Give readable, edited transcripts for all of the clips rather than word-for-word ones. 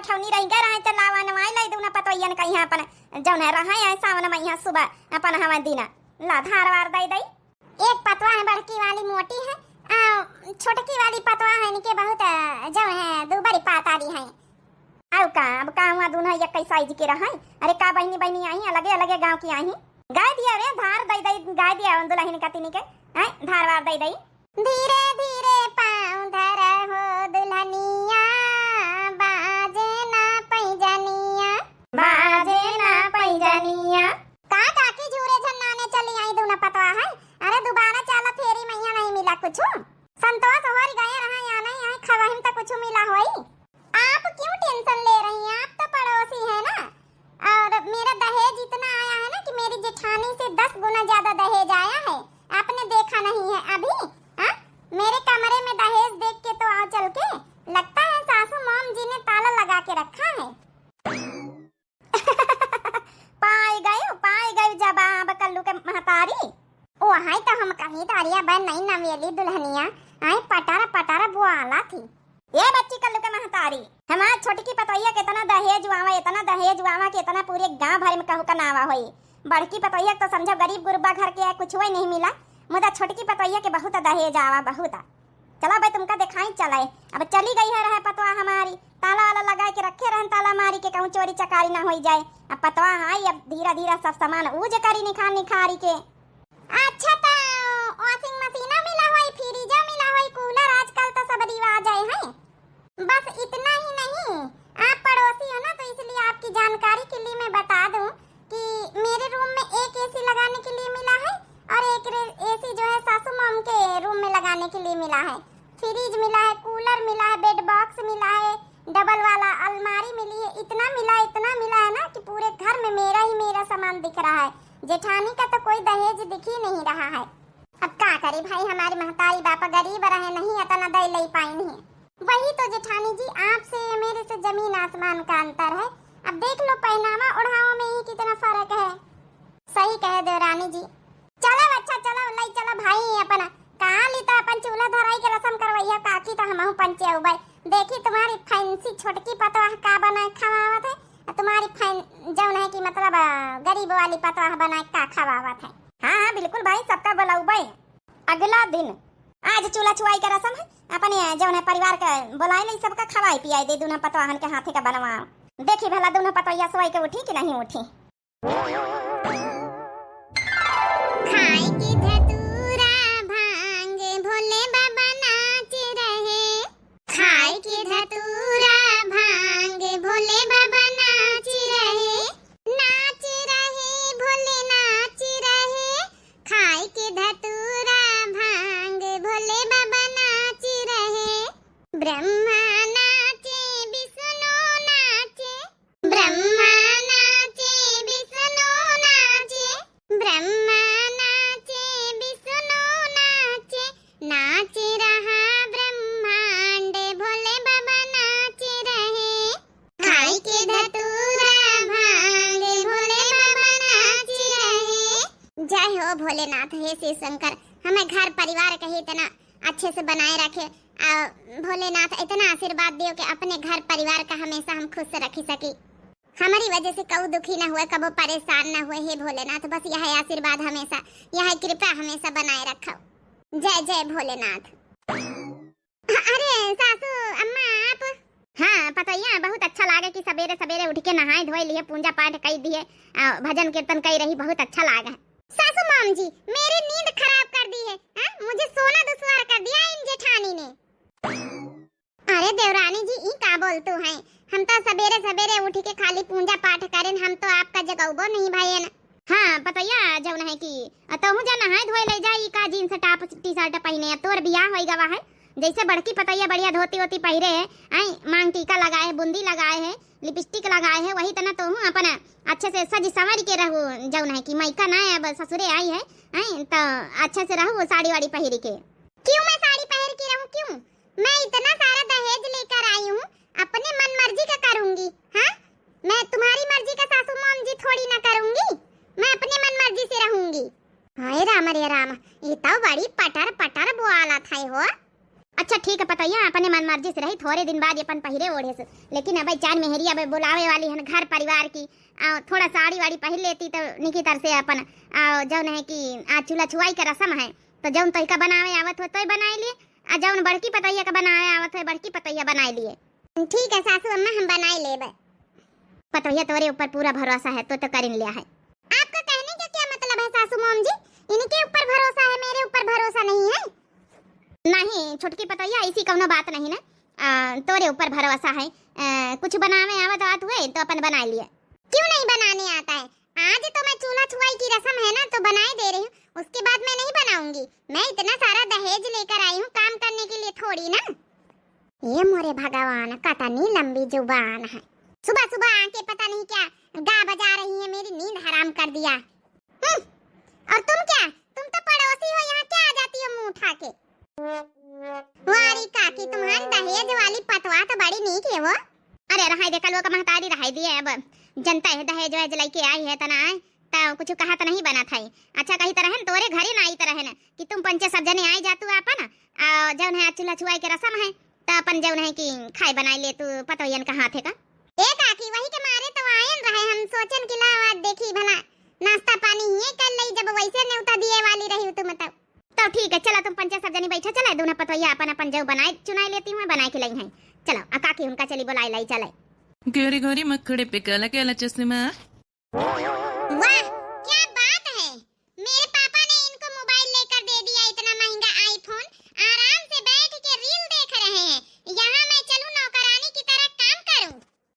ठौनी रही गए रहे चलावा नवाई लाई दूना पतोयन कहीं अपन जौन है रहा है सावन में यहाँ सुबह अपन हवा दीना ला धारवार दई दई। एक पतवा है बड़की वाली मोटी है, छोटकी वाली पतवा है इनके बहुत जो है दो बड़ी पातारी है। अब का हुआ दोनों एक कई साइज के रहा। अरे का बहनी बहनी आई अलगे अलगे गांव की आई गाय दिया रे धार दई दई गाय दिया दुल्हन का तिनी के धारवार दई दई। धीरे धीरे पाँव धर हो दुल्हनिया बाजे ना पैजनिया बाजे ना पैजनिया। का काकी झूरे झन्नाने चली आई दूना पतवा है। अरे दोबारा चला फेरी मैया नहीं मिला कुछ संतोष हो गए रहा या नहीं है खवाहिम तो कुछ मिला होई। आप क्यों टेंशन ले रही हैं, आप तो पड़ोसी है ना। और मेरा दहेज इतना आया है ना कि मेरी जेठानी से 10 गुना ज्यादा दहेज आया है। आपने देखा नहीं है अभी? हाँ मेरे कमरे में दहेज देख के तो आओ चल के लगता है सासू मॉम जी ने ताला लगा के रखा है। पाई गए जब आप कल्लू के महतारी ओ हाय तो हम कहीं तारिया बन नहीं नवेली दुल्हनिया आई पटारा पटारा बुआला थी। ये बच्ची कल्लू के महतारी हमारा छोटी की पतोहिया के इतना दहेज हुआ इतना दहेज हुआ कि इतना पूरे गांव भर में कहू का नावा होई। बड़की पतोहिया तो समझो गरीब गुरबा घर के है कुछ हुआ नहीं मिला। मुझे छोटी की पतोहिया के बहुत दहेज आवा बहुत। चला भाई तुमका दिखाई चलाए। अब चली गई है रहे पतवा हमारी ताला वाला लगा के रखे रहन ताला मारी के कहूँ चोरी चकारी ना हो जाए। अब पतवा हाई अब धीरा धीरा सब सामान ऊज करी निखारी के। अच्छा तो वॉशिंग मशीन मिला हुई फ्रिज मिला हुई कूलर आजकल तो सब रिवाज आए हैं। बस इतना ही नहीं आप पड़ोसी हो ना तो इसलिए आपकी जानकारी के लिए मैं बता दूं कि मेरे रूम में एक एसी लगाने के लिए मिला है और एक एसी जो है सासू मॉम के रूम में लगाने के लिए मिला है। फ्रिज मिला है, कूलर मिला है, बेड बॉक्स मिला है, डबल वाला अलमारी मिली है। इतना मिला है ना कि पूरे घर में मेरा सामान दिख रहा है। जेठानी का तो कोई दहेज दिख ही नहीं रहा है। अब क्या करे भाई हमारी महतारी बापा गरीब रहे नहीं इतना दे ले पाई नहीं। वही तो जेठानी जी आपसे मेरे से जमीन आसमान का अंतर है। अब देख लो पहनावा ओढ़ावा में ही कितना फर्क है। सही कह दे रानी जी। चलो अच्छा चलो लई चलो भाई अपन कहाँ ली तो अपन चूल्हा धराई के रसम करवैया काकी तो हमहू पंचे हो भाई। देखी तुम्हारी फैंसी छोटकी पतवा का बनाए खवावत है तुम्हारी जौन है कि मतलब गरीब वाली पतवा बनाए का खवावत है। हाँ बिल्कुल भाई सबका बुलाऊ भाई। अगला दिन आज चूल्हा छुआई का रसम है अपने जौन है परिवार का बुलाए नहीं सबका खवाई पियाई दे दूना पतवाहन के हाथे का बनवा। देखी भला दोनों पतवैया सोई के उठी कि नहीं उठी। खाए की धतूरा भांग भोले बाबा नाच रहे। खाए की धतूरा भांग भोले बाबा नाच रहे भोले नाच रहे। खाए की धतूरा भांग भोले बाबा नाच रहे। ब्रह्मा नाचे विष्णु नाचे ब्रह्मा नाचे विष्णु नाचे ब्रह्मा नाचे विष्णु नाचे नाच रहा ब्रह्मांड भोले बाबा नाच रहे। खाई के धतूरा भांग भोले बाबा नाच रहे। जय हो भोलेनाथ हे शिव शंकर हमें घर परिवार कहीं इतना अच्छे से बनाए रखे। भोलेनाथ इतना आशीर्वाद दियो कि अपने घर परिवार का हमेशा हम खुश रखी सकी। हमारी वजह से कभी दुखी न हुए कभी परेशान न हुए। हे भोलेनाथ बस यह आशीर्वाद हमेशा यह कृपा हमेशा बनाए रखो। जय जय भोलेनाथ। अरे सासू अम्मा आप हाँ पतैया बहुत अच्छा लागे कि सवेरे सवेरे उठ के नहाए धोए लिए पूजा पाठ कर दिए भजन कीर्तन कर रही बहुत अच्छा लागा। सासू माम जी मेरी नींद खराब कर दी है। मुझे सोना दुश्वार कर दिया इन जेठानी ने। अरे देवरानी जी ई का बोलतू हैं हम तो सवेरे सवेरे उठ के खाली पूजा पाठ करें हम तो आपका जगौबो नहीं भाई ना। हाँ पतैया जौन है कि तहु जा नहाए धोए ले जाई का जींस टॉप टी शर्ट पहने तोर बियाह होई गवा है। जैसे बड़की पतैया बढ़िया धोती होती पहिरे है आई मांग टीका लगाए है बुंदी लगाए है लिपस्टिक लगाए है वही तना तो हूँ अपन अच्छे से सज संवर के रहू जौन है कि मैका ना अब ससुरे आई है आई तो अच्छे से रहू साड़ी वाड़ी पहर के। क्यों मैं साड़ी पहन के रहूं क्यों? मैं इतना सारा दहेज लेकर आई हूँ अपने मन मर्जी का करूंगी। हाँ मैं तुम्हारी मर्जी का सासू मॉम जी थोड़ी ना करूंगी। मैं अपने मन मर्जी से रहूंगी। हाय राम रे राम ये तो बड़ी पटर पटर बुआला था हो। अच्छा ठीक है पतैया अपने मन मर्जी से रही, थोड़े दिन बाद अपन पहिरे ओढ़े से, लेकिन अब चार मेहरी अब बुलावे वाली है घर परिवार की, थोड़ा साड़ी वाड़ी पहन लेती तो निकी तरह से अपन जौन है कि आज चूल्हा छुआई का रस्म है तो जौन तोई का बनावे आवत हो तो बनाए लिए, जौन बड़की पतैया का बनावे आवत हो बड़की पतैया बनाए लिए। ठीक है सासू अम्मा हम बनाए लेबे। पतैया तोरे ऊपर पूरा भरोसा है तो कर लिया है। आपका कहने का क्या मतलब है सासू मोम जी? इनके ऊपर भरोसा है मेरे ऊपर भरोसा नहीं है? नहीं छोटकी पतैया ऐसी कौनो बात नहीं ना, तोरे ऊपर भरोसा है। कुछ बनावे आवत हुए तो अपन बना लिए। क्यों नहीं बनाने आता है? आज तो मैं चूल्हा छुआई की रस्म है ना तो बनाए दे रही हूँ, उसके बाद मैं नहीं बनाऊंगी। मैं इतना सारा दहेज लेकर आई हूँ काम करने के लिए थोड़ी ना। ये मोरे भगवान कतनी लंबी जुबान है, सुबह सुबह आके पता नहीं क्या गा बजा रही है, मेरी नींद हराम कर दिया। और तुम क्या, तुम तो पड़ोसी हो, यहाँ क्या आ जाती हो मुंह उठा के? वारी काकी तुम्हारी दहेज वाली पतवा तो बड़ी नीक है वो। अरे रहाई दे कलवा का महतारी रहाई दिए, अब जनता है दहेज वहेज लेके आई है तना तो कुछ कहा तो नहीं बना था। अच्छा कही तरह है तोरे घर ही ना आई तरह है कि तुम पंचे सब जने आई जातू अपन जौन है चूल्हा छुआई के रस्म है तो अपन जौन है कि खाए बनाई ले तू पतोयन का हाथ है का। ए काकी वही के मारे तो आयन रहे, हम सोचन कि लावा देखी भला नाश्ता पानी ही कर लई, जब वैसे न्योता दिए वाली रही तुम तो ठीक है चलो तुम पंचे सब जने बैठा, चला दोनों पतोया अपन अपन जो बनाए चुनाई लेती हूँ बनाए के लाई हैं। चलो काकी उनका चली बुलाई लाई चले। गोरी गोरी मखड़े पे काला काला चश्मा। वाह क्या बात है, मेरे पापा ने इनको मोबाइल लेकर दे दिया, इतना महंगा आईफोन, आराम से बैठ के रील देख रहे हैं। यहाँ मैं चलूं नौकरानी की तरह काम करूं?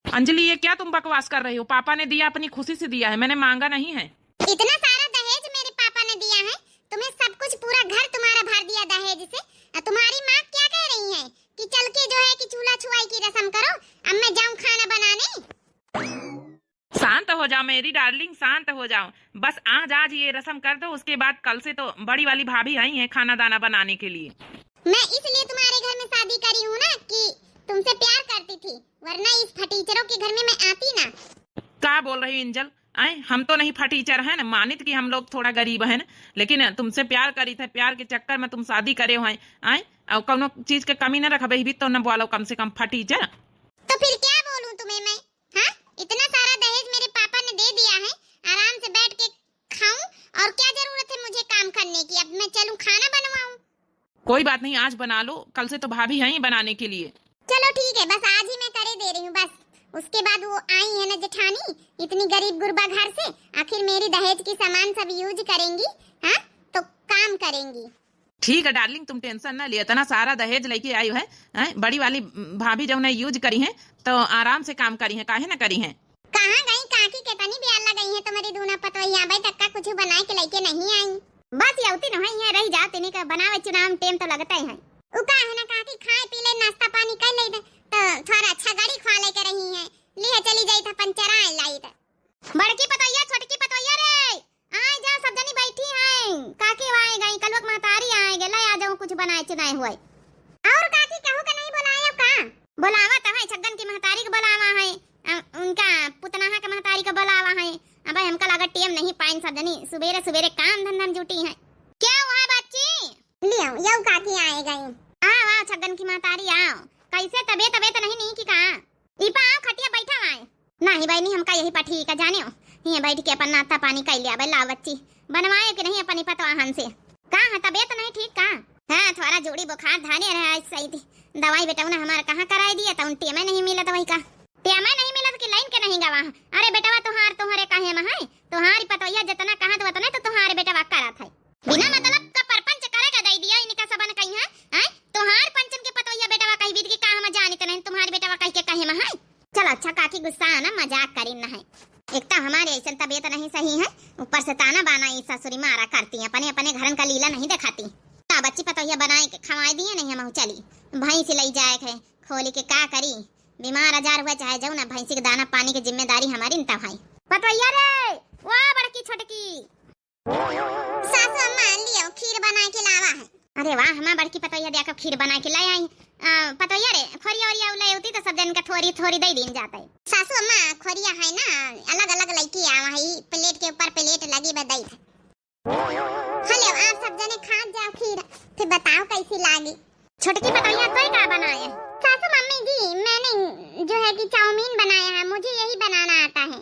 अंजलि ये क्या तुम बकवास कर रही हो? पापा ने दिया अपनी खुशी से दिया है, मैंने मांगा नहीं है। इतना सारा दहेज मेरे पापा ने दिया है, तुम्हें सब कुछ पूरा घर तुम्हारा भर दिया दहेज से। तुम्हारी माँ क्या कह रही है कि चल के जो है कि चूल्हा छुआई की रस्म करो, अब मैं जाऊं खाना बनाने। शांत हो जाओ मेरी डार्लिंग, शांत हो जाओ। बस आज आज ये रस्म कर दो, उसके बाद कल से तो बड़ी वाली भाभी आई है खाना दाना बनाने के लिए। मैं इसलिए तुम्हारे घर में शादी करी हूँ ना कि तुमसे प्यार करती थी, वरना इस फटीचरों के घर में मैं आती ना। क्या बोल रही इंजल? आए हम तो नहीं फटीचर है ना, मानित कि हम लोग थोड़ा गरीब है ना, लेकिन तुमसे प्यार करी थे, प्यार के चक्कर में तुम शादी करे हो आए और कोनो चीज के कमी न रखबे भी तो न बोलो कम से कम फटीचर। तो फिर क्या बोलूं तुम्हें मैं? हाँ इतना सारा दहेज मेरे पापा ने दे दिया है, आराम से बैठ के खाऊं, और क्या जरूरत है मुझे काम करने की? अब मैं चलूं खाना बनवाऊं? कोई बात नहीं आज बना लो, कल से तो भाभी है ही बनाने के लिए। चलो ठीक है बस आज ही मैं करे दे रही हूँ, बस उसके बाद वो आई है ना जेठानी इतनी गरीब गुरबा घर से, आखिर मेरी दहेज की सामान सब यूज करेंगी, हाँ तो काम करेंगी। ठीक है डार्लिंग तुम टेंशन ना लिया, इतना सारा दहेज लेके आई है, बड़ी वाली भाभी जब ने यूज करी है तो आराम से काम करी है, काहे ना करी है। कहाँ गई काकी के तनी भी अल्लाह गई है तुम्हारी दूना पतोहिया भाई तक का कुछ बनाए के लेके नहीं आई, बस यौती न है रही जात इन्हीं का बनावे चुनाव टेम तो लगता ही है। उका है ना काकी खाए पी ले नाश्ता पानी कर ले तो थोड़ा अच्छा गाड़ी खा ले के रही है, ले चली जाई था पंचरा लाई था। बड़की पतोहिया छोटकी पतोहिया रे आए जा सब जनी बैठी हैं, काकी आए गई कलवक महतारी आए गए आ जाओ कुछ बनाए चुनाए हुए। और काकी कहू के नहीं बुलाया का? बुलावा तो है छगन की महतारी को बुलावा है, उनका पुतनाहा का महतारी को बुलावा है। अब हमका लगा टेम नहीं पाइन सब जनी सुबेरे सुबेरे काम धंधन जुटी है। क्या हुआ बच्ची? लियो यौ काकी आए गई। आओ आओ छगन की महतारी आओ, कैसे तबीयत तबीयत नहीं की का? इपा आओ खटिया बैठा आए। नहीं भाई नहीं हमका यही पठी का जाने हो, ये बैठ के अपन नाश्ता पानी कर लिया ला बच्ची बनवाए कि नहीं अपनी पतवाहन से? का है तबीयत नहीं ठीक का? हाँ थोड़ा जोड़ी बुखार धाने रहा सही थी, दवाई बेटा ने हमारा कहाँ कराई दिया था, उन टेमे नहीं मिला था वही का टेमा नहीं मिला कि लाइन के नहीं गवा। अरे बेटा तुम्हारे काहे में है, तुम्हारी पतोहिया जितना कहा तो उतना तो तुम्हारे बेटा करा था, बिना मतलब का परपंच करेगा दे दिया इनका सबन कहीं है तुम्हार पंचन के पतोहिया बेटा कहीं बीत के कहा में जाने नहीं, तुम्हारे बेटा कहीं के कहे में है। चलो अच्छा काकी गुस्सा आना मजाक करी ना है, एक तो हमारे ऐसा तबीयत नहीं सही है, ऊपर से ताना बाना ई ससुरी मारा करती है, अपने अपने घरन का लीला नहीं दिखाती। ता बच्ची पतोहिया बनाए के खवाई दिए नहीं हम चली भैंस लई जाए है खोली के का करी, बीमार आजार हुआ चाहे जाऊ ना भैंसी के दाना पानी की जिम्मेदारी हमारी न भाई। पतोहिया रे वाह बड़की छोटकी सासू अम्मा लियो खीर बना के लावा है। अरे वाह हमार बड़की पतोहिया देखो खीर बना के लाई आई। पतोहिया रे खोरिया ओरिया उलाई होती तो सब जन का थोड़ी थोड़ी दे दिन जाता है। सासू अम्मा खोरिया है ना अलग अलग लईकी आवा है, प्लेट के ऊपर प्लेट लगी बदाई है। हेलो आप सब जने खा जाओ खीर, फिर बताओ कैसी लागी। छोटकी पतैया तो क्या बनाए? सासू मम्मी जी, मैंने जो है कि चाउमीन बनाया है, मुझे यही बनाना आता है।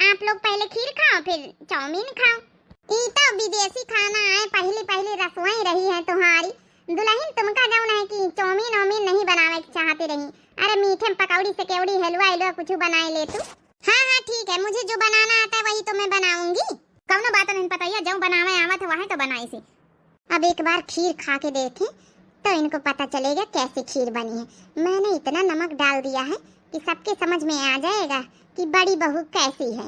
आप लोग पहले खीर खाओ फिर चाउमीन खाओ। ई तो विदेशी खाना है, पहली पहली रसोई रही है तुम्हारी दुल्हन। तुमका जाऊन है कि चाउमीन वाउमीन नहीं बनावे चाहती रही। अरे मीठे में पकौड़ी से केवड़ी हलवा हलवा कुछ बनाए ले तू। हाँ हाँ ठीक है, मुझे जो बनाना आता है वही तो मैं बनाऊंगी। कौनो बात नहीं पतैया, जो बनावे आवत है वही तो बनाई सी। अब एक बार खीर खा के देखें तो इनको पता चलेगा कैसी खीर बनी है। मैंने इतना नमक डाल दिया है कि सबके समझ में आ जाएगा कि बड़ी बहू कैसी है।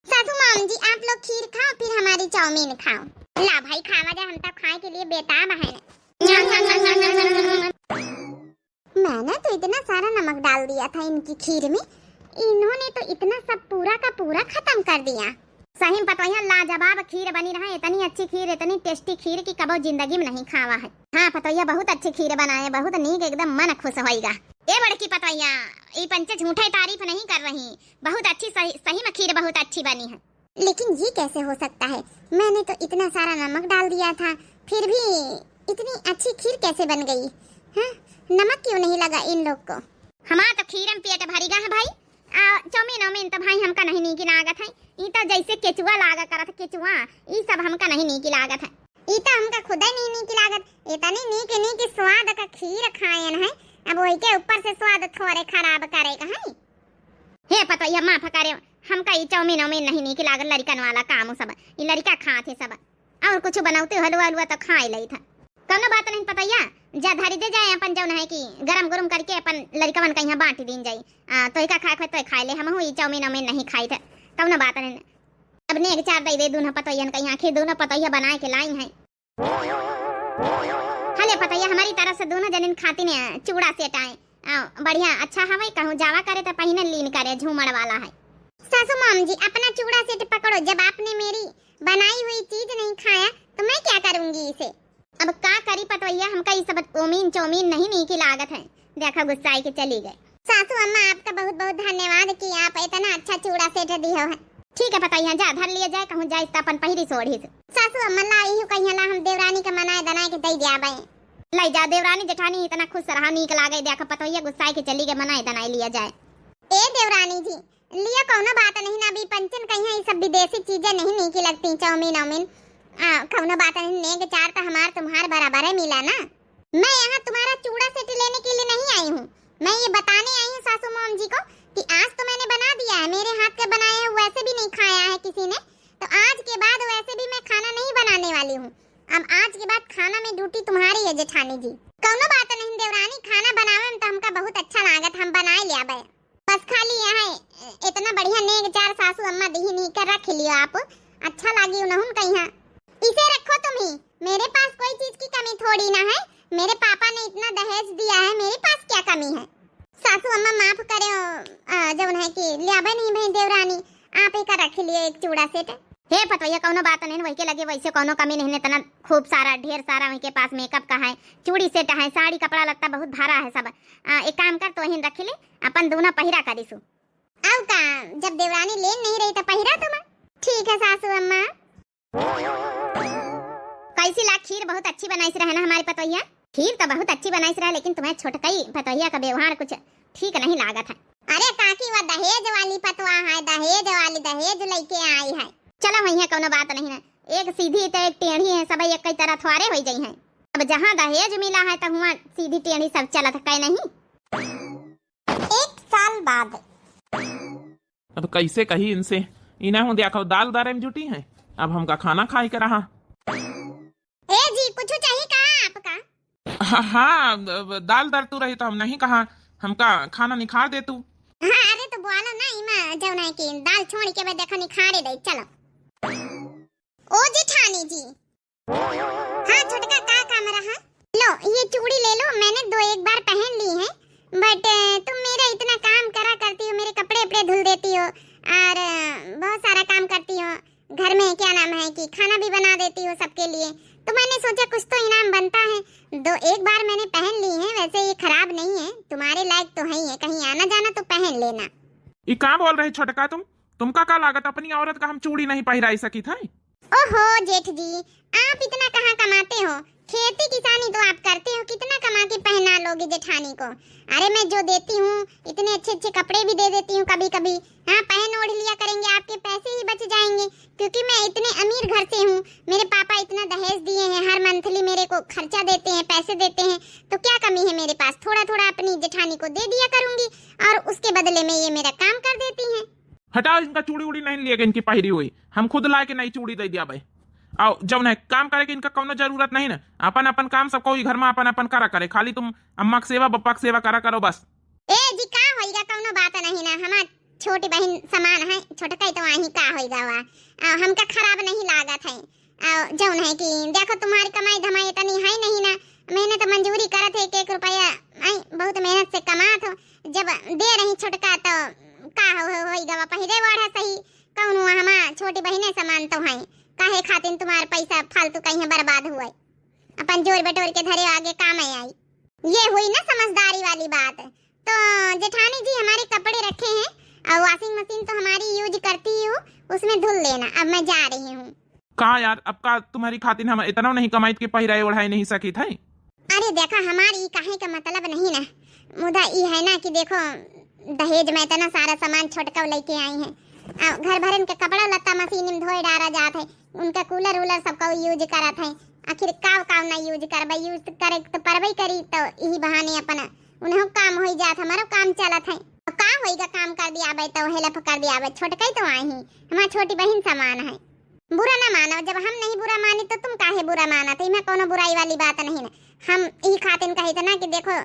सासू माम जी, आप लोग खीर खाओ फिर हमारी चाउमीन खाओ। ला भाई खावा जा, हम तो खाए के लिए बेताब है। मैंने तो इतना सारा नमक डाल दिया था इनकी खीर में, इन्होंने तो इतना सब पूरा का पूरा खत्म कर दिया। सही में पतोहिया लाजवाब खीर बनी रहा। इतनी अच्छी खीर, इतनी टेस्टी खीर की कबो जिंदगी में नहीं खावा है। हाँ पतोहिया बहुत अच्छी खीर बनाए, बहुत नीक, एकदम मन खुश होएगा। ए बड़की पतोहिया, ये पंचे झूठे तारीफ नहीं कर रही, बहुत अच्छी, सही में खीर बहुत अच्छी बनी है। लेकिन ये कैसे हो सकता है? मैंने तो इतना सारा नमक डाल दिया था, फिर भी इतनी अच्छी खीर कैसे बन गई? हाँ, नमक क्यों नहीं लगा इन लोग को? हमारा तो खीर में पेट भरी गा है भाई। चाउमीन वाउमीन तो भाई हमका नहीं नीक लागत है। ई तो जैसे केचुआ लागा करत, केचुआ ई सब हमका नहीं नीक लागत है। ई तो हमका खुद ही नहीं नीक लागत। इतनी नीक नीक स्वाद का खीर खायन है, अब वही के ऊपर से स्वाद थोड़े खराब करेगा है। हे पतोहिया माफ करे, हमका ई चाउमीन वाउमीन नहीं नीक लागत। लड़कन वाला काम सब ई लड़का खाते सब, और कुछ बनाते हलवा हलवा तो खा लई था। कौनो बात नहीं पतैया, जा धरी दे जाए अपन जौन है कि गरम गरम करके अपन लड़कवन कहीं बांट दीन जाई। तो का खाए तो खाए ले, हम हुई चाउमीन वाउमीन नहीं खाई थे। कौनो बात नहीं, अब ने एक चार दे दून पतैया कहीं आखिर दोनों पतैया बनाए के लाई हैं। हले पतैया, हमारी तरफ से दोनों जनिन खाती ने चूड़ा सेट आए, बढ़िया अच्छा हवे। कहूं जावा करे तो पहिने लीन करे, झूमड़ वाला है। सासू माम जी, अपना चूड़ा सेट पकड़ो। जब आपने मेरी बनाई हुई चीज नहीं खाया तो मैं क्या करूंगी इसे? अब का करी पतवैया, हमका ये सब ओमीन चौमीन नहीं नीकी लागत है। देखा गुस्साई के चली गए। सासू अम्मा, आपका बहुत बहुत धन्यवाद कि आप इतना अच्छा चूड़ा सेट दिए हो। ठीक है पतैया, जा धर लिया जाए, कहूं जाए अपन पहिरी सोढ़ी से। सासू अम्मा लाई हूं कहीं ला, हम देवरानी का मनाए दनाए के दई जाबे। लाई जा देवरानी जेठानी इतना खुश रहा, नीक लागे। देखा पतवैया गुस्साई के चली गए, मनाए दनाए लिया जाए। ए देवरानी जी, लिया कौनो बात नहीं ना, अभी पंचन कहीं ये सब विदेशी चीजें नहीं नीकी लगती, चाउमीन वाउमीन। कौनो बात नहीं, नेग चार तो हमार तुम्हार बराबर है मिला ना। मैं यहाँ तुम्हारा चूड़ा सेट लेने के लिए नहीं आई हूँ, मैं ये बताने आई हूँ सासू माम जी को कि आज तो मैंने बना दिया है, मेरे हाथ का बनाया है, वैसे भी नहीं खाया है किसी ने, तो आज के बाद वैसे भी मैं खाना नहीं बनाने वाली हूँ। अब आज के बाद खाना में ड्यूटी तुम्हारी है जेठानी जी। कौनो बात नहीं देवरानी, खाना बनावे में तो हमका बहुत अच्छा लागत, हम बनाए लिया बे। बस खाली यहाँ इतना बढ़िया नेग चार सासू अम्मा दही नहीं कर रख लियो आप, अच्छा लागी उन्होंने कहीं। इसे रखो तुम ही, मेरे पास कोई चीज की कमी थोड़ी ना है। मेरे पापा ने इतना दहेज दिया है, मेरे पास क्या कमी है? सासू अम्मा माफ करे, जब है कि लियाबे नहीं भाई देवरानी, आप ही का रख लिए एक चूड़ा सेट। हे पतोया, कौनो बात नहीं, वही के लगे वैसे कौनो कमी नहीं, तना खूब सारा ढेर सारा उनके पास मेकअप का है, चूड़ी सेट है, साड़ी कपड़ा लगता बहुत भारा है सब। एक काम कर, तो वहीं रख ले, अपन दोनों पहिरा करीसु। अब का जब देवरानी लेन नहीं रही तो पहिरा तुम। ठीक है सासू अम्मा। कैसी ला खीर बहुत अच्छी बनाई रहे ना हमारी पतोहिया? खीर तो बहुत अच्छी बनाई रहे, लेकिन तुम्हें छोटकई पतोहिया का व्यवहार कुछ ठीक नहीं लागत है। अरे काकी, वो दहेज वाली पतवा है, दहेज वाली दहेज लेके आई है। चलो वही है, कोनो बात नहीं है, एक सीधी तो एक टेढ़ी है, सब एक कई तरह थोड़े हो गई है। अब जहाँ दहेज मिला है तो वहाँ सीधी टेढ़ी सब चलत है नहीं। 1 साल बाद अब कैसे कही इनसे, इन्हें हूँ देखो दाल दारे में जुटी है, अब हमका खाना खाई कर रहा। ए जी, कुछ चाहिए कहा आपका? हाँ, दाल दर तू रही तो हम नहीं कहा, हमका खाना निखार दे तू। हाँ, अरे तो बोलो ना, इमा जब नहीं कि दाल छोड़ के बाद देखो निखारे दे। चलो ओ जेठानी जी। हाँ छोटका, का काम रहा? लो ये चूड़ी ले लो, मैंने 2-1 बार पहन ली है, बट तुम मेरा इतना काम करा करती हो, मेरे कपड़े उपड़े धुल देती हो और बहुत सारा काम करती हो घर में, क्या नाम है कि खाना भी बना देती हो सबके लिए, तो मैंने सोचा कुछ तो इनाम बनता है। 2-1 बार मैंने पहन ली है, वैसे ये खराब नहीं है, तुम्हारे लायक तो है ही है, कहीं आना जाना तो पहन लेना। ये क्या बोल रहे छोटका तुमका का लागत, अपनी औरत का हम चूड़ी नहीं पहराई सकी था? ओहो जेठ जी, आप इतना कहाँ कमाते हो? खेती किसानी तो आप करते हो, कितना कमा के पहना लोगे जेठानी को? अरे मैं जो देती हूँ इतने अच्छे अच्छे कपड़े भी दे देती हूँ कभी कभी। हाँ, पहन ओढ़ लिया करेंगे, आपके पैसे ही बच जाएंगे, क्योंकि मैं इतने अमीर घर से हूँ। मेरे पापा इतना दहेज दिए हैं, हर मंथली मेरे को खर्चा देते हैं, पैसे देते हैं, तो क्या कमी है मेरे पास? थोड़ा थोड़ा अपनी जेठानी को दे दिया करूंगी और उसके बदले में ये मेरा काम कर देती हैं। हटाओ, इनका चूड़ी उड़ी नहीं लिएगा, इनकी पहिरी हुई हम खुद ला के नहीं चूड़ी दे दिया भाई। आओ जब नहीं काम करे कि इनका कोनो जरूरत नहीं ना, अपन अपन काम सबको घर में अपन अपन करा करे, खाली तुम अम्मा की सेवा बप्पा की सेवा करा करो बस। ए जी का होइगा, कोनो बात नहीं ना, हमार छोटी बहन समान है, छोटका ही तो वही का होइगा वा, हमका खराब नहीं लागत है। जौन है कि देखो तुम्हारी कमाई धमाई इतनी है नहीं ना, मेहनत मंजूरी करत है, एक रुपया बहुत मेहनत से कमात हो, जब दे रही छोटका तो का होइगा वा, पहिरे बढ़ा सही कौन हुआ, हमार छोटी बहने समान तो है, काहे खातिर तुम्हारा पैसा फालतू कहीं बर्बाद हुआ, अपन जोर बटोर के धरे आगे काम आई। ये हुई ना समझदारी वाली बात। तो जेठानी जी हमारे कपड़े रखे हैं और वॉशिंग मशीन तो हमारी यूज करती हूँ, उसमें धुल लेना, अब मैं जा रही हूँ। कहा यार, अब का तुम्हारी खातिर हम इतना नहीं कमाई के पहिराई ओढ़ाई नहीं सकी थे। अरे देखा, हमारी काहे का मतलब नहीं ना, मुद्दा ये है ना कि देखो दहेज में इतना सारा सामान छोटका लेके आई है, घर भरन के कपड़ा लत्ता मशीन में धोए डारा जात है, उनका कूलर वूलर सबका यूज करत है, आखिर काव ना यूज करबे, यूज करे तो परबे करी, तो यही बहाने अपना उन्हें काम हो जात, हमारा काम चलत है। तो का होइगा, काम कर दिया बे तो हेल्प कर दिया बे, छोटका ही तो आई ही, हमारी छोटी बहन समान है, बुरा ना मानो, जब हम नहीं बुरा मानी तो तुम काहे बुरा माना, तो इसमें कोनो बुराई वाली बात नहीं ना। हम यही खातिर कही था ना कि देखो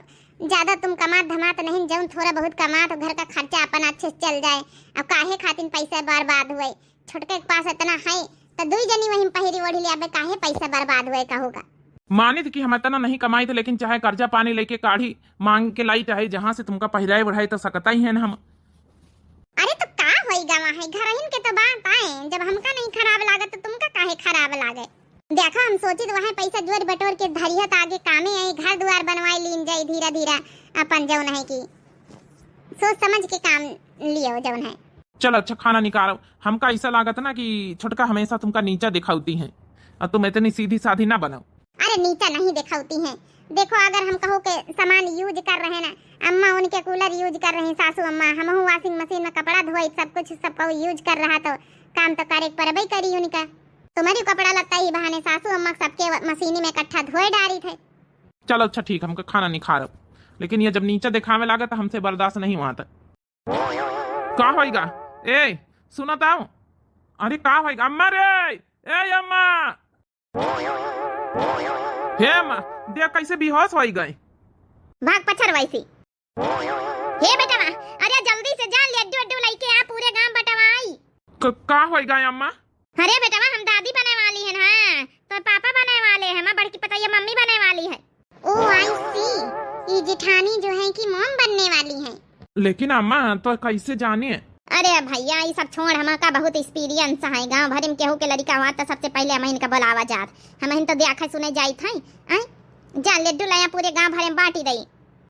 ज्यादा तुम कमात धमात नहीं, जब थोड़ा बहुत कमा तो घर का खर्चा अपन अच्छे से चल जाए, अब काहे खातिर पैसा बर्बाद हुए, छोटके के पास इतना है तो दुई जनी वहीं पहिरी ओढ़ी लिया, काहे पैसा बर्बाद हुए कहूगा। मानित कि हम इतना नहीं कमाई थे, लेकिन चाहे कर्जा पानी लेके काढ़ी मांग के लाई, चाहे जहाँ से तुमका पहिराई बढ़ाई तो सकता ही है ना हम। अरे तो का होइगा वहाँ, घर के तो बात आए, जब हमका नहीं खराब लागे तो तुमका काहे खराब लागे। देखो हम सोची तो वहाँ पैसा जोड़ बटोर के धरियत आगे कामे आई, घर द्वार बनवाई लीन जाए धीरे धीरे, अपन जौन है कि सोच समझ के काम लियो जौन है। चलो अच्छा खाना निकालो, हमका ऐसा लागत ना कि छोटका हमेशा तुमका नीचा दिखाती है और तुम इतनी सीधी साधी ना बनाओ। अरे नीचा नहीं दिखाती है, देखो अगर हम कहो के सामान यूज कर रहे ना, अम्मा उनके कूलर यूज कर रहे हैं, सासू अम्मा, हम वॉशिंग मशीन में कपड़ा धोई, सब कुछ सबको यूज कर रहा, तो काम तो करे परबे करी उनका, तुम्हारी कपड़ा लगता ही बहाने सासू अम्मा सबके मशीन में इकट्ठा धोए डारी थे। चलो अच्छा ठीक, हमका खाना नहीं खा रहा, लेकिन ये जब नीचा दिखावे लागत तो हमसे बर्दाश्त नहीं हुआ था। का होइगा, ए सुनत आओ, अरे का होइगा अम्मा रे, ए अम्मा, हे अम्मा देख कैसे बेहोश हो गए, भाग पछर वैसी। हे बेटा, अरे जल्दी से जा, लड्डू अड्डू लेके आ, पूरे गांव बटवाई। का होइगा अम्मा? अरे बेटा हम दादी बने वाली है ना, तो पापा बने वाले हैं, मैं बड़की पता ये मम्मी बने वाली है। ओ आई सी, ये जेठानी जो है कि मॉम बनने वाली है। लेकिन अम्मा तो कैसे जाने? अरे भैया ये सब छोड़, हमारा बहुत एक्सपीरियंस है, गांव भर में केहू के लड़का हुआ तो सबसे पहले हम इनका बुलावा जात, हम तो देखा सुने जाई थे, जा लड्डू लाया पूरे गांव भर में बांटी दई।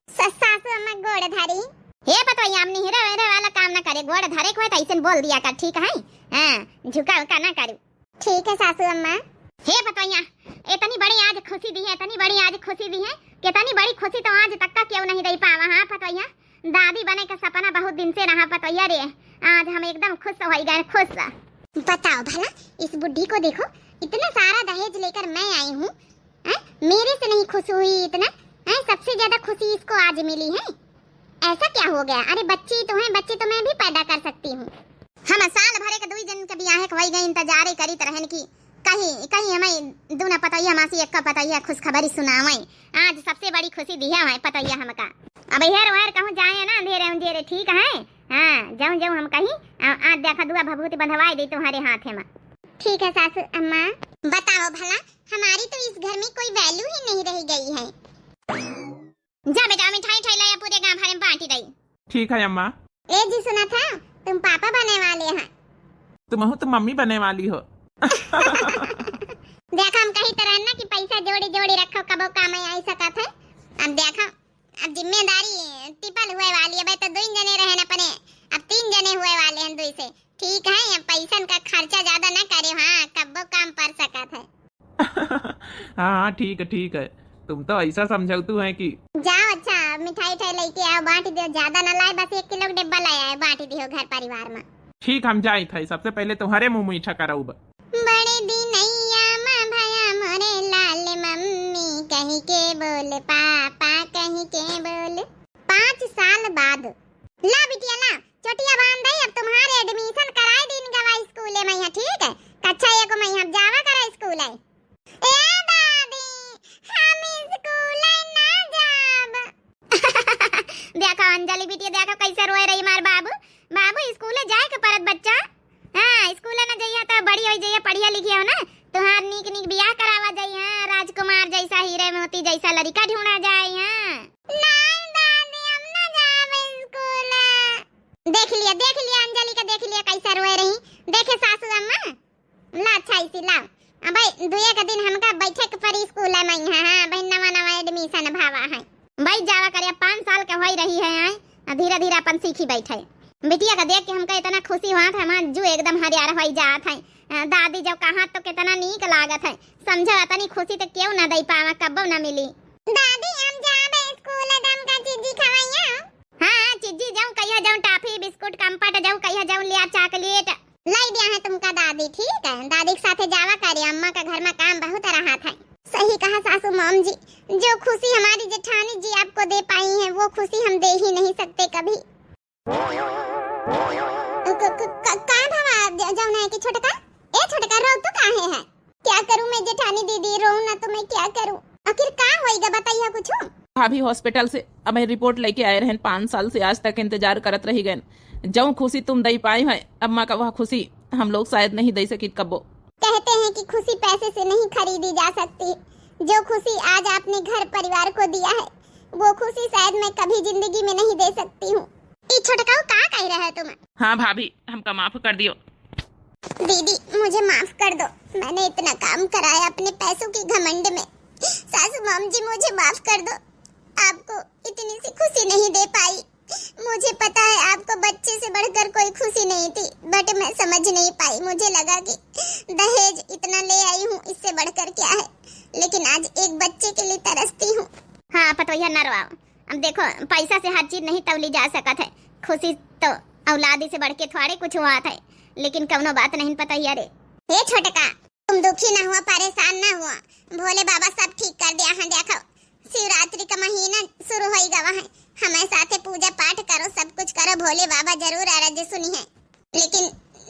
सासू अम्मा गोड़ धरी, हे पतोया हमने हीरा वेरे वाला काम ना करे, गोड़ धरे को तो ऐसे बोल दिया कर, ठीक है? हां झुका उका ना करू, ठीक है सासू अम्मा। हे पतोया इतनी बड़ी आज खुशी दी है, इतनी बड़ी आज खुशी दी है, कितनी बड़ी खुशी तो आज तक का क्यों नहीं दे पावा। हां पतोया दादी बने का सपना बहुत दिन से रहा पतोया रे, आज हम एकदम खुश हो गए, खुश। बताओ भला इस बुढ़ी को देखो, इतना सारा दहेज लेकर मैं आई हूँ, मेरे से नहीं खुश हुई इतना, सबसे ज्यादा खुशी इसको आज मिली है, ऐसा क्या हो गया? अरे बच्चे तो हैं, बच्चे तो मैं भी पैदा कर सकती हूँ। हम साल भरे का दुई जन के ब्याह होई गए, इंतजार करी तरहन की कहीं कहीं हमें दूना पतैया मासी एक का पतैया खुश खबरी सुनावे, आज सबसे बड़ी खुशी दी है पतैया हमका। अब हेर वेर कहूँ जाए ना अंधेरे अंधेरे, ठीक है? हाँ जाऊँ जाऊँ हम कहीं, आज देखा दुआ भभूति बंधवाई दे तुम्हारे हाथ में। ठीक है सासू अम्मा। बताओ भला हमारी तो इस घर में कोई वैल्यू ही नहीं रह गई है। जा बेटा मिठाई ठाई लाया, पूरे गांव भर में बांटी दई। ठीक है अम्मा। ए जी सुना था तुम पापा बने वाले हैं। तुम हो तो मम्मी बने वाली हो। देखा हम कही तरह ना कि पैसा जोड़ी जोड़ी रखो, कबो काम आई सका था। अब देखा अब जिम्मेदारी टिपल हुए वाली है, भाई तो 2 जने रहे अपने, अब 3 जने हुए वाले हैं 2 से, ठीक है? पैसा का खर्चा ज्यादा ना करे, हाँ कबो काम पर सका था। हाँ हाँ ठीक है तुम तो ऐसा समझौतू है कि जाओ अच्छा मिठाई उठाई लेके आओ, बांट दियो, ज्यादा ना लाए, बस 1 किलो डिब्बा लाया है, बांट दियो घर परिवार में। ठीक हम जाए थे, सबसे पहले तुम्हारे मुंह मीठा कराऊ बा। बड़े दिनैया माँ भया मोरे लाल मम्मी कहीं के बोल पापा कहीं के बोल। 5 साल बाद ला बिटिया ला चोटिया बांध दई, अब तुम्हारे एडमिशन कराए दिन गवा स्कूल में यहाँ, ठीक है? कक्षा 1 में यहाँ जावा करा स्कूल है। ए दादी हम स्कूल ना जाब। देखो अंजलि बिटिया देखो कैसे रोए रही मार बाबू। बाबू स्कूल जाए के परत बच्चा, हाँ स्कूल ना जाइए तो बड़ी हो जाइए, पढ़िया लिखिए हो ना, तुम्हार नीक नीक बियाह करावा जाइए, हाँ राजकुमार जैसा हीरे मोती जैसा लड़का ढूंढा जाए। हाँ नहीं दादी हम ना जावे स्कूल। देख लिया अंजलि का, देख लिया कैसा रोए रही, देखे सासू अम्मा ला अच्छा इसी ला। अब भाई दुए का दिन हमका बैठे के परी स्कूल में। हाँ भाई नवा एडमिशन भावा है भाई, जावा करे 5 साल के होई रही है, धीरे धीरे अपन सीखी बैठे। बिटिया का देख के हमका इतना खुशी हुआ था, हमार जो एकदम हरियार हो जात है। दादी जब कहा तो कितना नीक लागत है, समझो इतनी खुशी तो क्यों ना दे पावा, कब्बो ना मिली। दादी हम जाबे स्कूल दम का चीजी खवाइया। हां चीजी जाऊं कहिया जाऊं, टाफी बिस्कुट कंपट जाऊं कहिया जाऊं, लिया चॉकलेट लाई दिया है तुमका दादी, ठीक है? दादी के साथे जावा करे, अम्मा का घर में काम बहुत रहा था। सही कहा सासू मॉम जी, जो खुशी हमारी जेठानी जी आपको दे पाई है वो खुशी हम दे ही नहीं सकते कभी। कहाँ भावा जाऊना है कि छोटका? ए छोटका रो तो काहे है? क्या करूं मैं जेठानी दीदी, रोऊं ना तो मैं क्या करूं? आखिर का होएगा बताइए कुछ। भाभी हॉस्पिटल से अब रिपोर्ट लेके आए रहन, 5 साल से आज तक इंतजार करत रही गए। जो खुशी तुम दे पाई है अम्मा का, वह खुशी हम लोग शायद नहीं दे सकी कब्बो। कहते हैं कि खुशी पैसे से नहीं खरीदी जा सकती। जो खुशी आज आपने घर परिवार को दिया है वो खुशी शायद मैं कभी जिंदगी में नहीं दे सकती हूँ। ई छोटकाऊ का कह रहे हो तुम? हाँ भाभी हमका माफ कर दियो। दीदी मुझे माफ कर दो, मैंने इतना काम कराया अपने पैसों की घमंड में। सासू मॉम जी मुझे माफ कर दो, आपको इतनी सी खुशी नहीं दे पाई। मुझे पता है आपको बच्चे से बढ़कर कोई खुशी नहीं थी, बट मैं समझ नहीं पाई। मुझे लगा कि दहेज इतना ले आई हूँ, इससे बढ़कर क्या है, लेकिन आज एक बच्चे के लिए तरसती हूँ। हाँ पतोहिया नरवाओ, अब देखो पैसा से हर चीज नहीं तौली जा सकत है, खुशी तो औलादी से बढ़ के थोड़े कुछ हुआ था, लेकिन कौनो बात नहीं पतोहिया रे। हे छोटका तुम दुखी ना हुआ, परेशान ना हुआ, भोले बाबा सब ठीक कर दिया है। देखो शिवरात्रि का महीना शुरू हो गया है, हमारे साथे पूजा पाठ करो, सब कुछ करो, भोले बाबा जरूर आराध्य सुनी है। लेकिन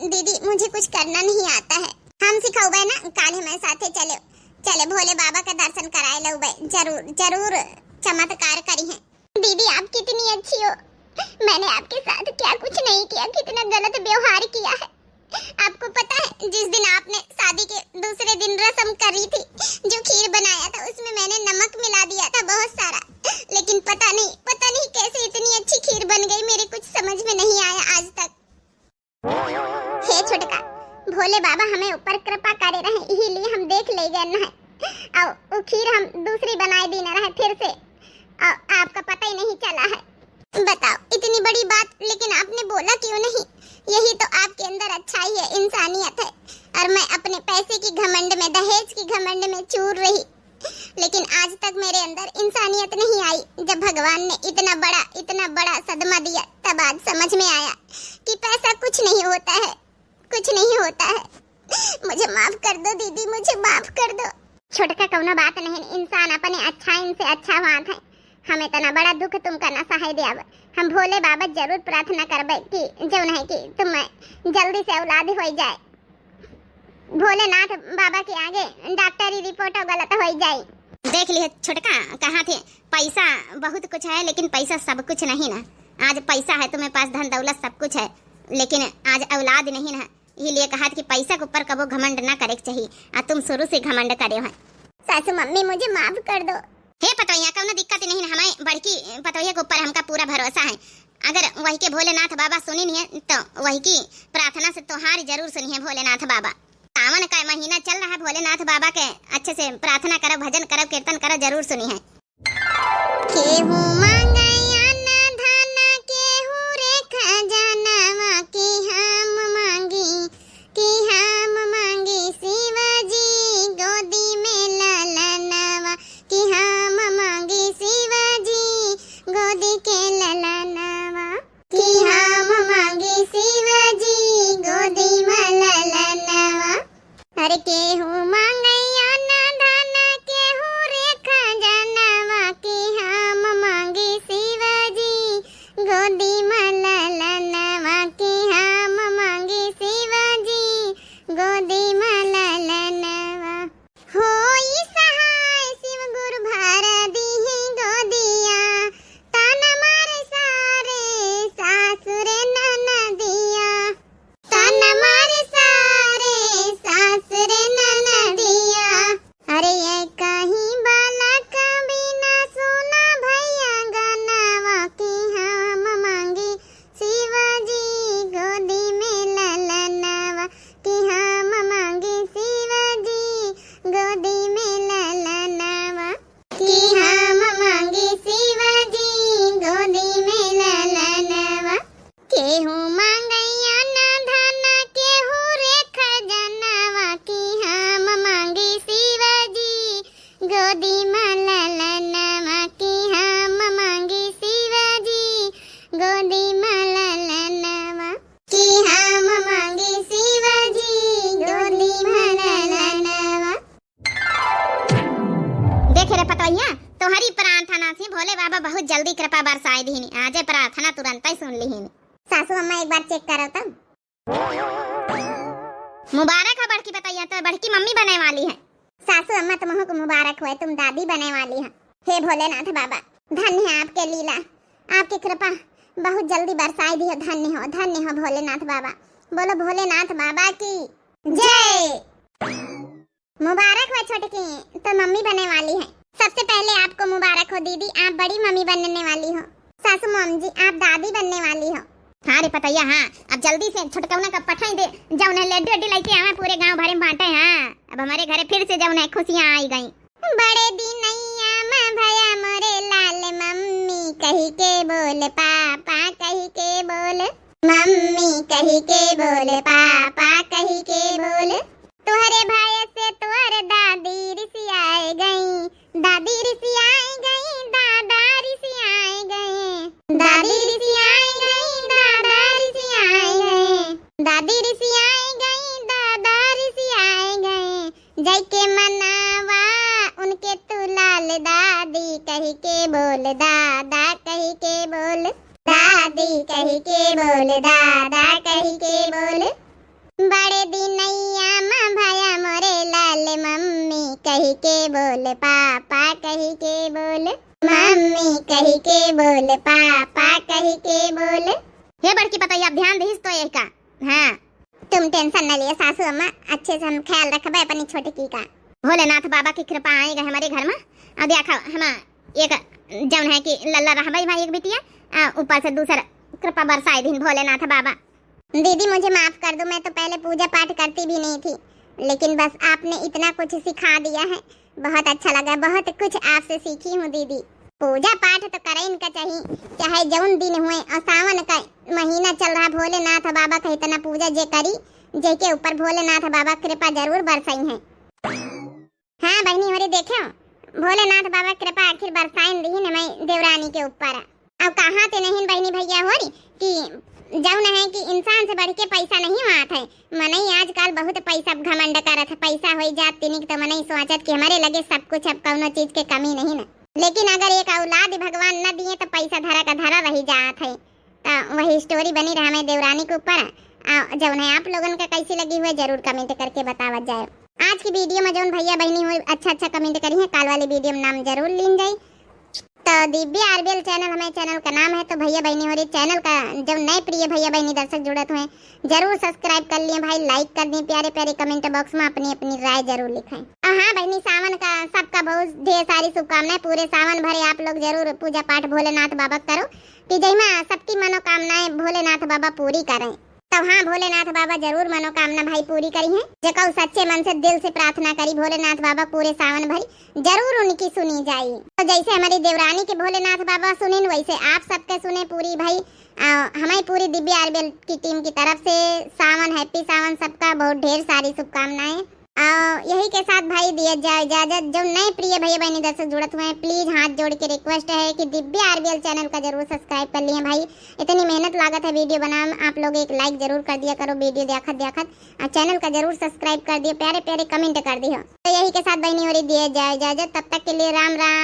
दीदी मुझे कुछ करना नहीं आता है, हम सिखाओ ना, काल हमारे साथे चले भोले बाबा का दर्शन कराए लो बे, जरूर चमत्कार करी है। दीदी आप कितनी अच्छी हो, मैंने आपके साथ क्या कुछ नहीं किया, कितना गलत व्यवहार किया है। आपको पता है जिस दिन आपने शादी के दूसरे दिन रस्म करी थी, जो खीर बनाया था उसमें मैंने नमक मिला दिया था बहुत सारा, लेकिन पता नहीं कैसे इतनी अच्छी खीर बन गई, मेरे कुछ समझ में नहीं आया आज तक। हे छोटका भोले बाबा हमें ऊपर कृपा करे रहे, यही लिए हम देख ले गए ना है, और वो खीर हम दूसरी बनाए दी ना रहे फिर से, और आपका पता ही नहीं चला है। बताओ इतनी बड़ी बात, लेकिन आपने बोला क्यों नहीं? यही तो आपके अंदर अच्छाई है, इंसानियत है, और मैं अपने पैसे की घमंड में, दहेज की घमंड में चूर रही। लेकिन आज तक मेरे अंदर इंसानियत नहीं आई। जब भगवान ने इतना बड़ा सदमा दिया, तब आज समझ में आया कि पैसा कुछ नहीं होता है, कुछ नहीं होता है। मुझे माफ कर दो दीदी, मुझे माफ कर दो। छोटका कौनो बात नहीं, इंसान अपने अच्छा इनसे अच्छा बात है। हमें इतना बड़ा दुख तुमका न सहाय देव, हम भोले बाबा जरूर प्रार्थना करबे कि जो नहीं कि तुम जल्दी से औलाद हो जाए। भोलेनाथ बाबा के आगे डॉक्टरी रिपोर्ट गलत हो जाए। देख लिए छोटका कहाँ थे, पैसा बहुत कुछ है लेकिन पैसा सब कुछ नहीं ना। आज पैसा है तुम्हें पास, धन दौलत सब कुछ है, लेकिन आज औलाद नहीं ना, इसलिए कहा कि पैसा के ऊपर कबो घमंड ना करे चाहिए, और तुम शुरू से घमंड करे हो। सासू मम्मी मुझे माफ कर दो। हे पतोहिया कौनो दिक्कत नहीं है, हमारे बड़की पतोहिया के ऊपर हमका पूरा भरोसा है। अगर वही के भोलेनाथ बाबा सुनी नहीं है तो वही की प्रार्थना से तुम्हारी जरूर सुनी है भोलेनाथ बाबा। सावन का महीना चल रहा है, भोलेनाथ बाबा के अच्छे से प्रार्थना करो, भजन करो, कीर्तन करो, जरूर सुनी है। केहू मांगया ना धना, केहू रे खजानवा, की हम मांगी शिवजी गोदी में ललन गोदी में ललनवा की हम मांगी शिवजी, गोदी में ललनवा की हम मांगी शिवजी, गोदी में ललनवा। देखे रे पतैया, तोहरी प्रार्थना से भोले बाबा बहुत जल्दी कृपा बरसाए दीनी। आजे प्रार्थना तुरंत ही सुन लीहिनी। सासू अम्मा एक बार चेक करो तब। मुबारक है बड़की पतैया, तो बड़की मम्मी बने वाली है। सासू अम्मा तुमको को मुबारक हुए, तुम दादी बने वाली है। हे भोलेनाथ बाबा, धन्य है आपके लीला, आपकी कृपा बहुत जल्दी बरसाए दी है। धन्य हो भोलेनाथ बाबा। बोलो भोलेनाथ बाबा की जय। मुबारक हो छोटकी, तो मम्मी बने वाली है। सबसे पहले आपको मुबारक हो दीदी, आप बड़ी मम्मी बनने वाली हो। सासू मम्मी जी, आप दादी बनने वाली हो। हाँ रे पतैया, हाँ अब जल्दी से छुटकौना का पठाई दे, जब उन्हें लड्डू अड्डू लेके आवे पूरे गांव भर में बांटे। हाँ अब हमारे घरे फिर से जब उन्हें खुशियाँ आई गई। बड़े दिनैया में भया मोरे लाल, मम्मी कही के बोल, पापा कही के बोल, मम्मी कही के बोल, पापा कही के बोल। तुहरे भाई से तुहरे दादी रिसियाए गई, दादी रिसियाए गई, दादा रिसियाए गए, दादी रिसियाए गई, दादा रिसियाए गए, दादी रिसियाए गई, दादा रिसियाए गए। जय के मनावा उनके तू लाल, दादी कही के बोल, दादा कही के बोल, दादी कही के बोल, दादा कही के बोल। बड़े दिनैया में भया मोरे लाल, मम्मी कही के बोल, पापा कही के बोल, मम्मी कही के बोल, पापा कही के बोल। हे बड़की पतैया, ध्यान दीस तो एक का। हाँ तुम टेंशन न लिए सासू अम्मा, अच्छे से हम ख्याल रखबे अपनी छोटकी का। भोलेनाथ बाबा की कृपा आएगा हमारे घर में। अब देखो हम एक जौन है कि लल्ला रहबई भाई एक बिटिया, ऊपर से दूसरा कृपा बरसाए दिन भोलेनाथ बाबा। दीदी मुझे माफ कर दो, मैं तो पहले पूजा पाठ करती भी नहीं थी, लेकिन बस आपने इतना कुछ सिखा दिया है, बहुत अच्छा लगा। बहुत कुछ आपसे सीखी हूँ दीदी। पूजा पाठ तो करे इनका चाहिए, चाहे जौन दिन हुए। और सावन का महीना चल रहा, भोलेनाथ बाबा का इतना पूजा जे करी, जे के ऊपर भोलेनाथ बाबा कृपा जरूर बरसाई है। हाँ बहनी होरी, देखो भोलेनाथ बाबा कृपा आखिर बरसाइन दी न मैं देवरानी के ऊपर। अब कहाँ ते नहीं बहनी भैया होरी कि जौन है कि इंसान से बढ़ के पैसा नहीं आत है। मनई आजकल बहुत पैसा घमंड करत है, पैसा हो जात तिनिक तो मनई सोचत कि हमारे लगे सब कुछ, अब कौनो चीज के कमी नहीं न। लेकिन अगर एक औलाद भगवान न दिए तो पैसा धरा का धरा रही जात है। तो वही स्टोरी बनी रहा हमें देवरानी के ऊपर। जौन है आप लोगन का कैसी लगी हुई जरूर कमेंट करके बतावत जाए। आज की वीडियो में जौन भैया बहनी हुई अच्छा कमेंट करी है, काल वाली वीडियो में नाम जरूर लीन जाए। तो दिव्य आरबीएल चैनल हमारे चैनल का नाम है। तो भैया बहनी हो रही चैनल का जब नए प्रिय भैया बहनी दर्शक जुड़त हुए जरूर सब्सक्राइब कर लिए भाई, लाइक कर दिए, प्यारे प्यारे कमेंट बॉक्स में अपनी अपनी राय जरूर लिखाएं। और हाँ बहनी, सावन का सबका बहुत ढेर सारी शुभकामनाएं। पूरे सावन भरे आप लोग जरूर पूजा पाठ भोलेनाथ बाबा करो कि जैमा सबकी मनोकामनाएं भोलेनाथ बाबा पूरी करें। तो हाँ भोलेनाथ बाबा जरूर मनोकामना भाई पूरी करी है। जो सच्चे मन से दिल से प्रार्थना करी भोलेनाथ बाबा पूरे सावन भरी जरूर उनकी सुनी जाए। तो जैसे हमारी देवरानी के भोलेनाथ बाबा सुने वैसे आप सबके सुने पूरी भाई। हमारी पूरी दिव्य आरबीएल की टीम की तरफ से सावन, हैप्पी सावन, सबका बहुत ढेर सारी शुभकामनाएं। यही के साथ भाई दिया जाए इजाजत। जो नए प्रिय भैया बहनी दर्शक जुड़त हुए प्लीज हाथ जोड़ के रिक्वेस्ट है कि दिव्य आरबीएल चैनल का जरूर सब्सक्राइब कर लिए भाई। इतनी मेहनत लागत है वीडियो बनाने में, आप लोग एक लाइक जरूर कर दिया करो वीडियो देखत और चैनल का जरूर सब्सक्राइब कर दिया, प्यारे प्यारे कमेंट कर दिया। तो यही के साथ बहनी हो रही दिया जाए इजाजत। तब तक के लिए राम राम।